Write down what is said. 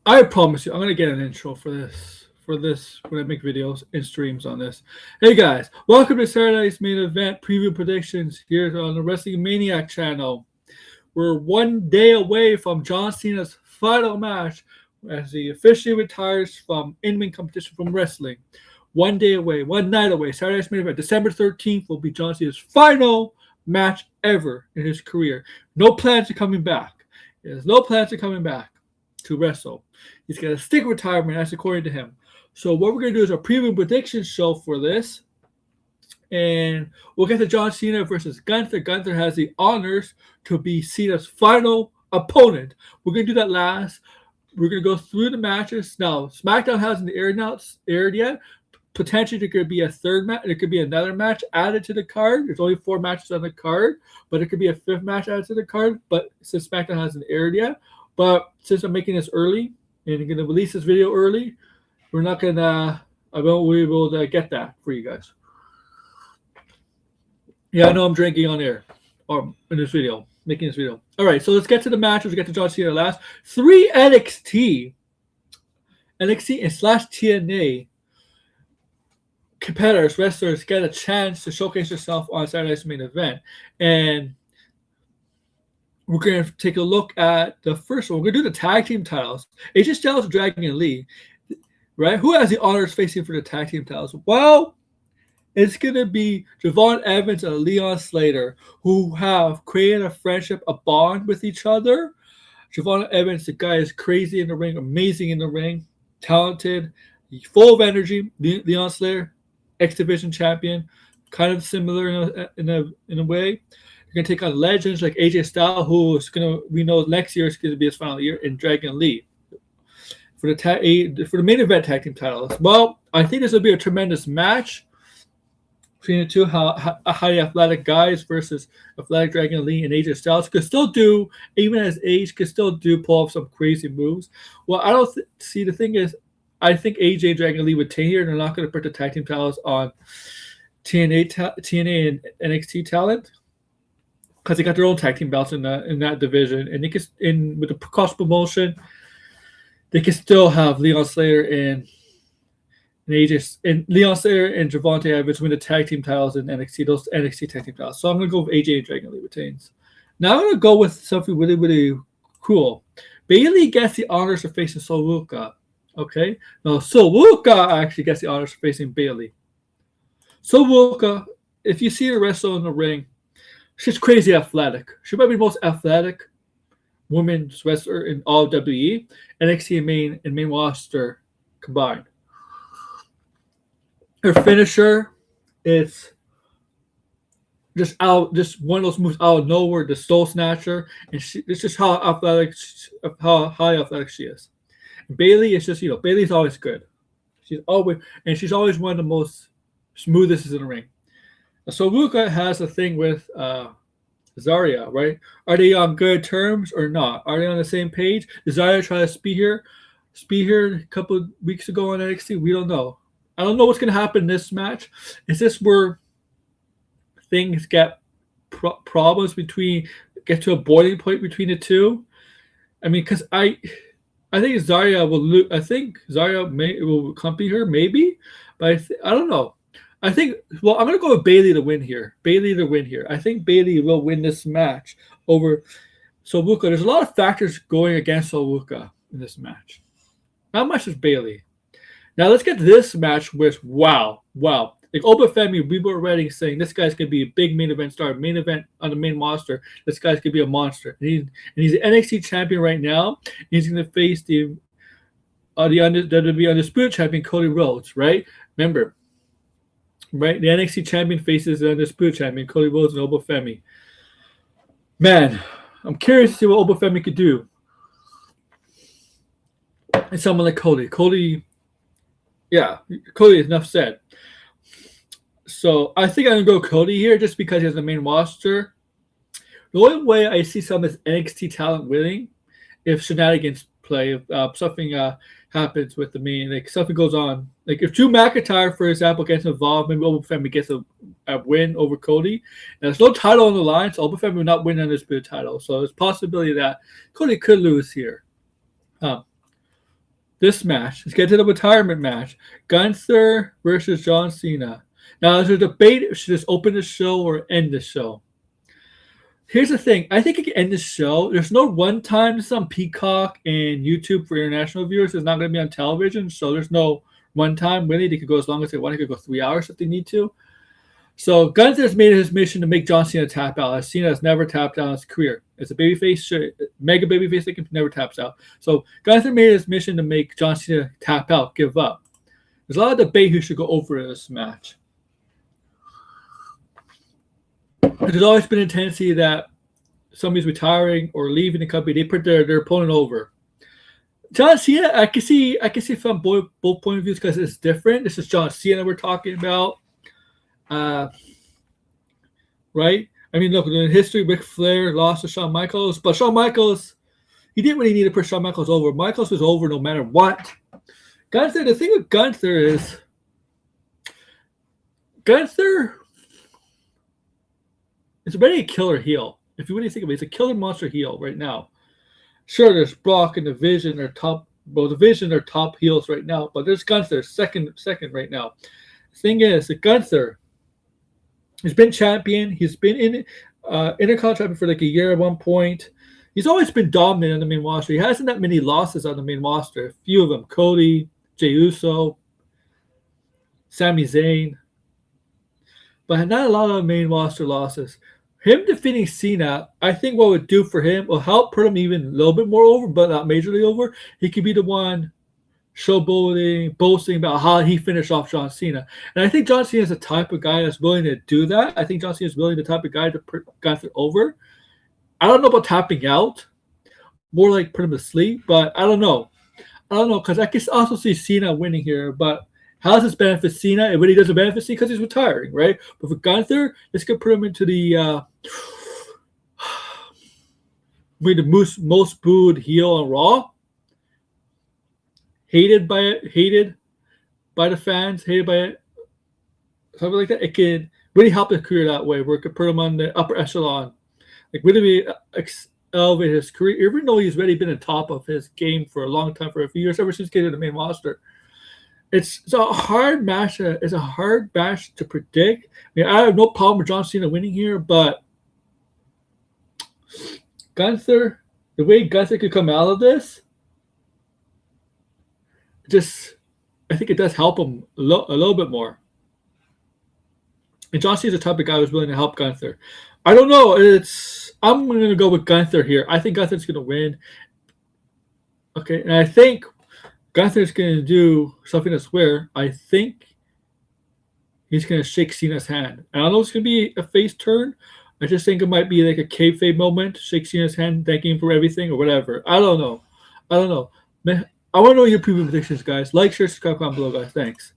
I promise you, I'm gonna get an intro for this. For this, when I make videos and streams on this. Hey guys, welcome to Saturday's main event preview predictions here on the Wrestling Maniac channel. We're 1 day away from John Cena's final match as he officially retires from in-ring competition from wrestling. 1 day away, one night away. Saturday's main event, December 13th, will be John Cena's final match ever in his career. No plans of coming back. There's no plans of coming back to wrestle. He's got a stick retirement, that's according to him. So what we're going to do is a preview prediction show for this. And we'll get to John Cena versus Gunther. Gunther has the honors to be Cena's final opponent. We're going to do that last. We're going to go through the matches. Now, SmackDown hasn't aired yet. Potentially there could be a third match. There could be another match added to the card. There's only 4 matches on the card, but it could be a 5th match added to the card. But since SmackDown hasn't aired yet, but since I'm making this early and I'm going to release this video early, we're not going to, I won't be able to get that for you guys. Yeah, I know I'm drinking on air or in this video, making this video. All right, so let's get to the matches. We'll get to John Cena last. 3 NXT and TNA competitors, wrestlers get a chance to showcase themselves on Saturday's main event. And we're going to take a look at the first one. We're going to do the tag team titles. AJ Styles, Dragon Lee, right? Who has the honors facing for the tag team titles? Well, it's going to be Javon Evans and Leon Slater, who have created a friendship, a bond with each other. Javon Evans, the guy is crazy in the ring, amazing in the ring, talented, full of energy. Leon Slater, X Division champion, kind of similar in a way. You're gonna take on legends like AJ Styles, we know next year is gonna be his final year, and Dragon Lee for the main event tag team titles. Well, I think this will be a tremendous match between the two highly athletic guys versus athletic Dragon Lee and AJ Styles. Could still do, even as age, could still pull off some crazy moves. Well, I don't see, the thing is, I think AJ and Dragon Lee would take here. They're not going to put the tag team titles on TNA and NXT talent because they got their own tag team belts in that division, and they can, with the cross promotion, they can still have Leon Slater and AJ and Leon Slater and Javante Evans win the tag team titles in NXT, those NXT tag team titles. So I'm going to go with AJ and Dragon Lee retains. Now I'm going to go with something really, really cool. Bayley gets the honors of facing Soluka. Okay, now Soluka actually gets the honors of facing Bayley. Soluka, if you see her wrestle in the ring, she's crazy athletic. She might be the most athletic women's wrestler in all WWE, NXT and main roster combined. Her finisher is just one of those moves out of nowhere, the Soul Snatcher, and it's just how high athletic she is. Bayley is just, Bayley's always good. She's always one of the most smoothest in the ring. So Luca has a thing with Zarya, right? Are they on good terms or not? Are they on the same page? Did Zarya try to speed her a couple of weeks ago on NXT? We don't know. I don't know what's going to happen in this match. Is this where things get problems get to a boiling point between the two? I mean, because I think Zarya will lose. I think Zarya will accompany her, maybe, but I don't know. I'm going to go with Bayley to win here. I think Bayley will win this match over Soluka. There's a lot of factors going against Soluka in this match. Not much is Bayley. Now let's get to this match with wow. Like Obafemi, we were already saying this guy's going to be a big main event star, main event on the main roster. This guy's going to be a monster. And he's the NXT champion right now. He's going to face the WWE Undisputed champion, Cody Rhodes, right? Remember, right? The NXT champion faces the Undisputed champion, Cody Rhodes and Obafemi. Man, I'm curious to see what Obafemi could do. And someone like Cody. Cody, enough said. So I think I'm going to go Cody here just because he has the main roster. The only way I see some of this NXT talent winning if shenanigans play, if something happens with the main, like something goes on. Like if Drew McIntyre, for example, gets involved, maybe Obafemi gets a win over Cody. And there's no title on the line, so Obafemi will not win on this big title. So there's a possibility that Cody could lose here. This match. Let's get to the retirement match. Gunther versus John Cena. Now, there's a debate if should this open the show or end the show. Here's the thing. I think it can end the show. There's no runtime. This is on Peacock and YouTube for international viewers. It's not going to be on television, so there's no runtime. Really, they could go as long as they want. They could go 3 hours if they need to. So Gunther's made it his mission to make John Cena tap out. As Cena has never tapped out in his career. It's a babyface, mega babyface that never taps out. So Gunther made it his mission to make John Cena tap out, give up. There's a lot of debate who should go over this match. There's always been a tendency that somebody's retiring or leaving the company, they put their opponent over. John Cena, I can see from both point of views because it's different. This is John Cena we're talking about. Right? I mean, look, in history, Ric Flair lost to Shawn Michaels, but Shawn Michaels, he didn't really need to put Shawn Michaels over. Michaels was over no matter what. Gunther, the thing with Gunther is, Gunther is already a killer heel. If you really think of it, he's a killer monster heel right now. Sure, there's Brock and the Vision are top. Well, the Vision are top heels right now, but there's Gunther second right now. The thing is, that Gunther, he's been champion. He's been in Intercontinental champion for like a year at one point. He's always been dominant on the main roster. He hasn't that many losses on the main roster. A few of them: Cody, Jey Uso, Sami Zayn, but not a lot of main roster losses. Him defeating Cena, I think what would do for him will help put him even a little bit more over, but not majorly over. He could be the one showboating, boasting about how he finished off John Cena. And I think John Cena is the type of guy that's willing to do that. I think John Cena is really the type of guy to put Gunther over. I don't know about tapping out, more like put him to sleep, but I don't know. Because I can also see Cena winning here, but how does this benefit Cena? It really doesn't benefit Cena because he's retiring, right? But for Gunther, this could put him into the most booed heel on Raw. Hated by the fans, hated by it, something like that. It can really help his career that way, where it could put him on the upper echelon. Like really elevate his career, even though he's already been on top of his game for a long time, for a few years, ever since getting to the main roster. It's a hard match. It's a hard match to predict. I mean, I have no problem with John Cena winning here, but Gunther, the way Gunther could come out of this, I think it does help him a little bit more. And John Cena's the type of guy who's willing to help Gunther. I don't know. I'm going to go with Gunther here. I think Gunther's going to win. Okay, and I think Gunther's going to do something that's weird. I think he's going to shake Cena's hand. I don't know if it's going to be a face turn. I just think it might be like a kayfabe moment. Shake Cena's hand, thanking him for everything or whatever. I don't know. Man, I want to know your preview predictions, guys. Like, share, subscribe, comment below, guys. Thanks.